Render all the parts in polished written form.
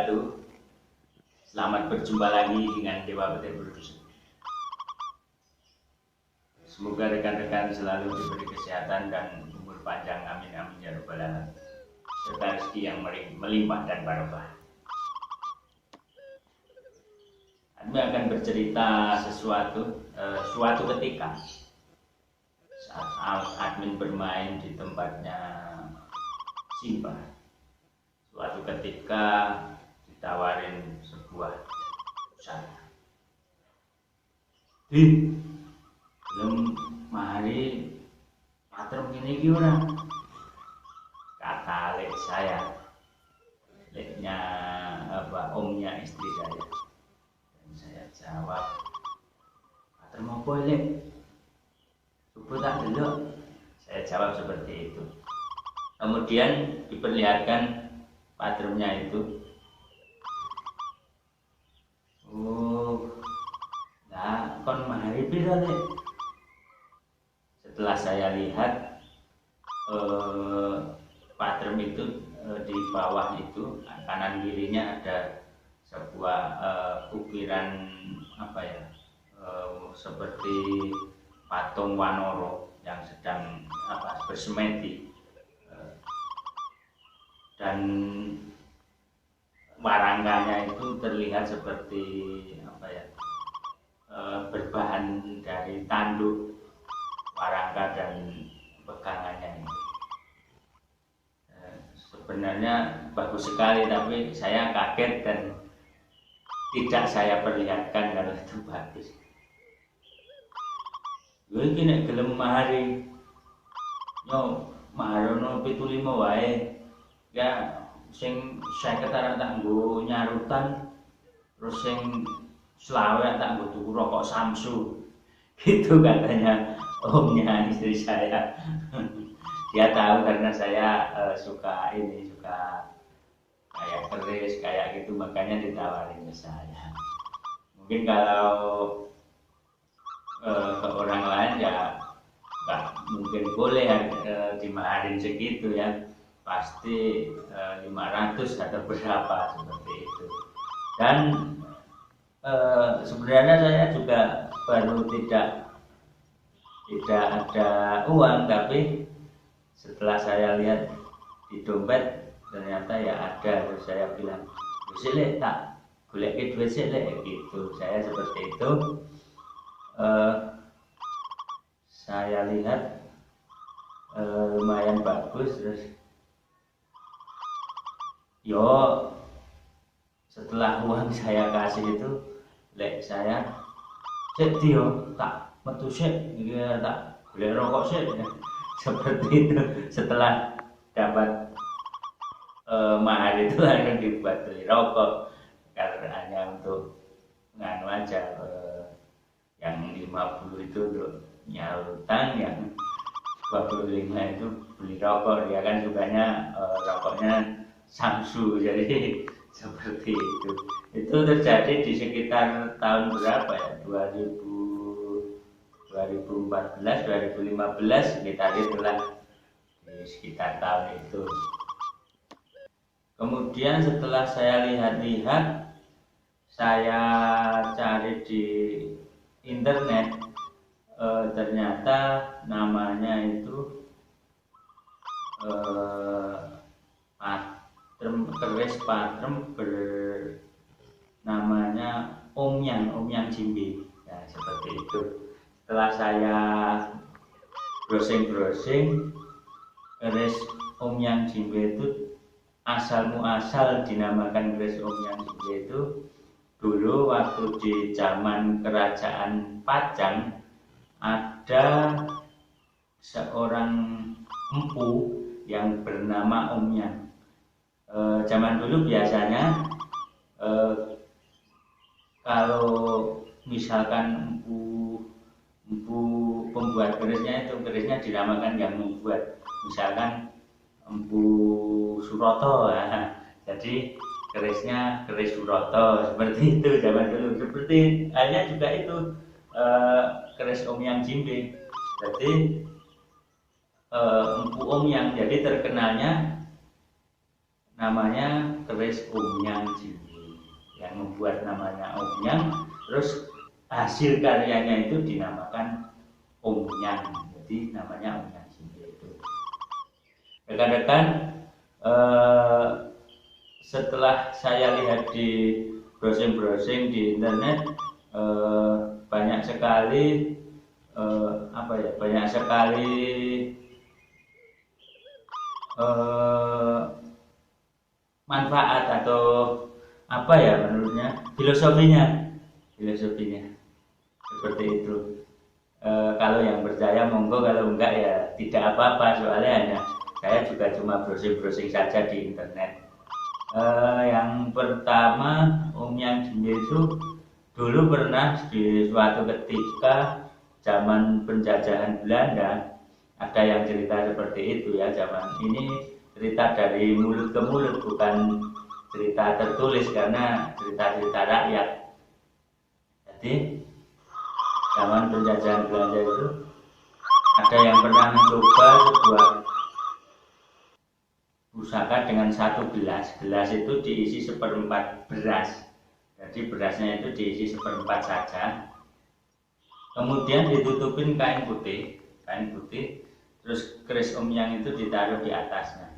wabarakatuh. Selamat berjumpa lagi dengan Dewa Petir Production. Semoga rekan-rekan selalu diberi kesehatan dan umur panjang, amin amin ya rabbal alamin, serta rezeki yang melimpah dan barokah. Kami akan bercerita suatu ketika saat admin bermain di tempatnya Simba. Suatu ketika ditawarin sebuah usaha. Belum mari patrem gini gimana? Kata lek saya, leknya omnya istri saya. Dan saya jawab, patrem apa lek? Coba tak dulu. Saya jawab seperti itu. Kemudian diperlihatkan patremnya itu. Nah, kon mahari pira lek? Setelah saya lihat patrem itu di bawah itu kanan kirinya ada sebuah ukiran seperti patung Wanoro yang sedang bersemedi, dan warangkanya itu terlihat seperti berbahan dari tanduk warangka dan pegangannya itu. Sebenarnya bagus sekali, tapi saya kaget dan tidak saya perlihatkan kalau itu bagus. Gue kini gelem mahari nyo maharono 75 wae ya, sing 50 tak nggo nyarutan, terus sing 20 tak nggo tuku rokok Samsu. Gitu katanya omnya istri saya. Dia tahu karena saya suka kayak keris kayak gitu, makanya ditawarin ke saya. Mungkin kalau ke orang lain ya nggak mungkin boleh dimaharin segitu ya, pasti 500 atau berapa seperti itu. Dan sebenarnya saya juga baru tidak ada uang, tapi setelah saya lihat di dompet ternyata ya ada. Terus saya bilang, "Sik tak goleki duit sik lek," gitu. Saya seperti itu. Saya lihat lumayan bagus, terus setelah uang saya kasih itu, lek saya cek dia tak metu sik, tak boleh rokok sik. Seperti itu. Setelah dapat mahar itu akan dibuat beli rokok, karena hanya untuk nganu aja. Yang 50 itu untuk nyarutan, yang 25 itu beli rokok. Dia kan sukanya rokoknya Samsu, jadi seperti itu. Itu terjadi di sekitar tahun berapa ya, 2014, 2015, sekitar itulah, di sekitar tahun itu. Kemudian setelah saya lihat-lihat, saya cari di internet, ternyata namanya itu keris patrem namanya Omyang Jimbe. Ya, seperti itu. Setelah saya browsing, keris Omyang Jimbe itu asal muasal dinamakan keris Omyang Jimbe itu dulu waktu di zaman kerajaan Pajang, ada seorang empu yang bernama Omyang. Zaman dulu biasanya kalau misalkan empu pembuat kerisnya dinamakan yang membuat, misalkan Empu Suroto ya. Jadi kerisnya keris Suroto, seperti itu zaman dulu. Seperti halnya juga itu keris Omyang Jimbe. Jadi Empu Omyang, jadi terkenalnya namanya keris Omyang Jimbe, yang membuat namanya Omyang, terus hasil karyanya itu dinamakan Omyang, jadi namanya Omyang Jimbe itu. Rekan-rekan, setelah saya lihat di browsing-browsing di internet, banyak sekali banyak sekali manfaat atau apa ya menurutnya, filosofinya seperti itu. Kalau yang percaya monggo, kalau enggak ya tidak apa-apa, soalnya hanya saya juga cuma browsing saja di internet. Yang pertama, Omyang Jimbe itu dulu pernah di suatu ketika zaman penjajahan Belanda, ada yang cerita seperti itu ya. Zaman ini cerita dari mulut ke mulut, bukan cerita tertulis karena cerita-cerita rakyat. Jadi zaman penjajahan Belanda itu ada yang pernah mencoba sebuah pusaka dengan satu gelas itu diisi seperempat beras, jadi berasnya itu diisi seperempat saja, kemudian ditutupin kain putih, terus keris Omyang itu ditaruh di atasnya.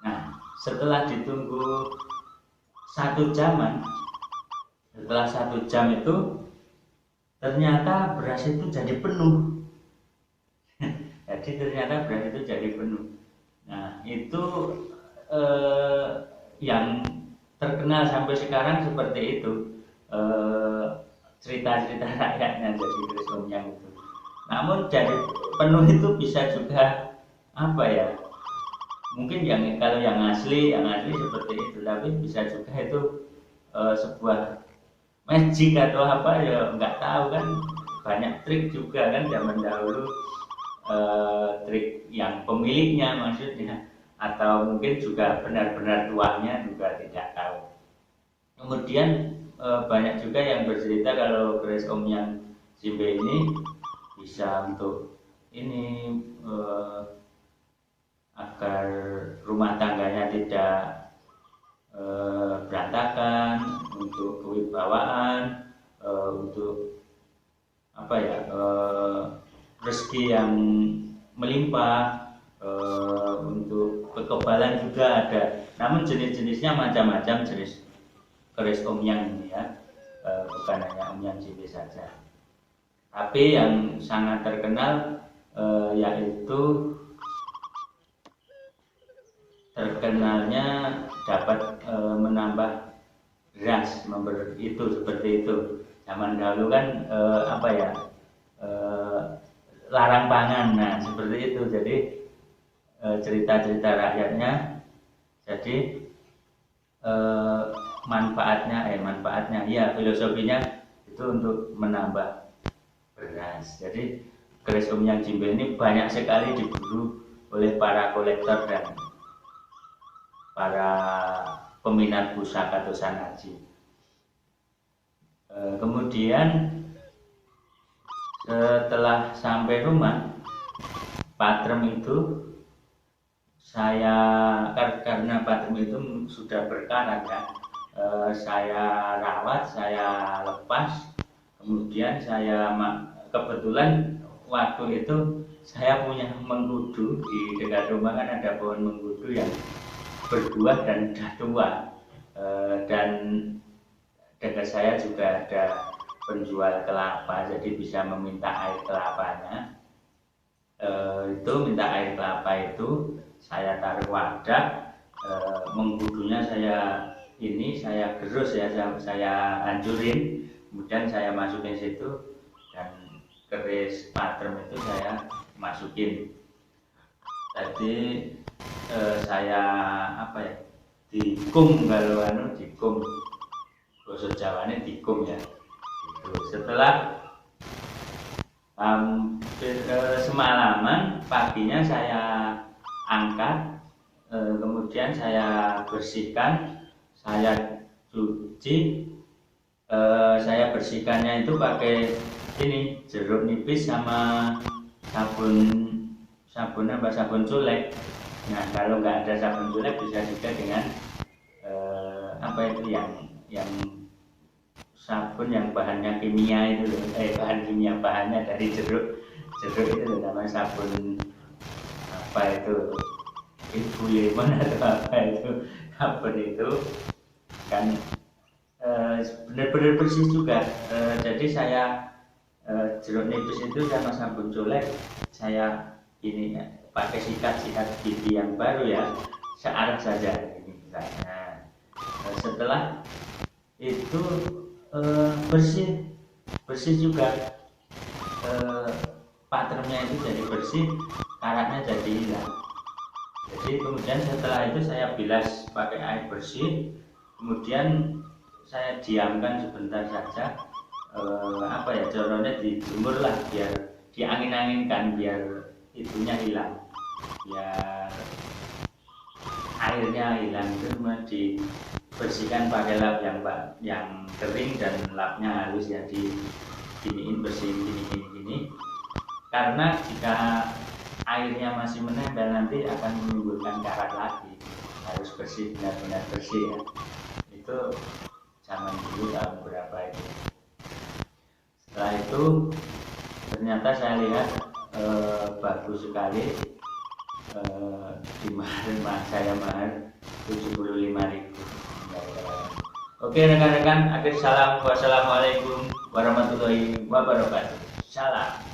Nah, setelah ditunggu 1 jaman, setelah 1 jam itu ternyata beras itu jadi penuh. Jadi ternyata beras itu jadi penuh. Nah, itu yang terkenal sampai sekarang seperti itu, cerita-cerita rakyatnya jadi keris Omyang itu. Namun jadi penuh itu bisa juga apa ya? Mungkin kalau yang asli seperti itu, tapi bisa juga itu sebuah magic atau apa ya, nggak tahu kan. Banyak trik juga kan zaman dahulu, trik yang pemiliknya maksudnya, atau mungkin juga benar-benar tuannya juga tidak tahu. Kemudian banyak juga yang bercerita kalau keris Omyang Jimbe ini bisa untuk ini, agar rumah tangganya tidak berantakan, untuk kewibawaan, untuk apa ya, rezeki yang melimpah, untuk kekebalan juga ada. Namun jenis-jenisnya macam-macam jenis keris Omyang ini ya, bukan hanya Omyang Jimbe saja. Tapi yang sangat terkenal yaitu terkenalnya dapat menambah beras, itu seperti itu. Zaman dahulu kan larang pangan, nah seperti itu. Jadi cerita-cerita rakyatnya, jadi manfaatnya ya, filosofinya itu untuk menambah beras. Jadi keris Omyang Jimbe ini banyak sekali diburu oleh para kolektor dan para peminat pusaka atau sanaji. Kemudian setelah sampai rumah, patrem itu saya, karena patrem itu sudah berkarat ya, saya rawat, saya lepas. Kemudian saya kebetulan waktu itu saya punya mengkudu di dekat rumah, kan ada pohon mengkudu yang berbuah dan sudah tua, dan dekat saya juga ada penjual kelapa, jadi bisa meminta air kelapanya. Minta air kelapa itu saya taruh wadah, mengkudunya saya gerus ya, saya hancurin, kemudian saya masukin situ, dan keris patrem itu saya masukin. Tadi saya dikum, kalau dikum, bahasa Jawanya dikum ya. Setelah hampir semalaman, paginya saya angkat, kemudian saya bersihkan, saya cuci. Saya bersihkannya itu pakai ini, jeruk nipis sama sabun colek. Nah, kalau nggak ada sabun colek bisa juga dengan apa itu yang sabun yang bahannya kimia itu loh, bahan kimia, bahannya dari jeruk itu loh, namanya sabun apa itu, ibu lemon atau apa itu, sabun itu kan benar-benar bersih juga. Jadi saya jeruk nipis itu sama sabun colek saya ini ya, pakai sikat gigi yang baru ya, searah saja ini misalnya. Setelah itu bersih juga, patternnya itu jadi bersih, karatnya jadi hilang. Jadi kemudian setelah itu saya bilas pakai air bersih, kemudian saya diamkan sebentar saja, apa ya, contohnya dijemur lah, biar diangin-anginkan, biar itunya hilang, biar airnya hilang. Itu kemudian dibersihkan pakai lap yang kering dan lapnya halus ya, di giniin, bersih gini, karena jika airnya masih menempel nanti akan menimbulkan karat lagi. Harus bersih, benar-benar bersih ya. Itu zaman dulu tahun berapa itu. Setelah itu ternyata saya lihat bagus sekali, dimarin saya mahal 75.000. Oke rekan-rekan, akhir salam, wassalamualaikum warahmatullahi wabarakatuh. Salam.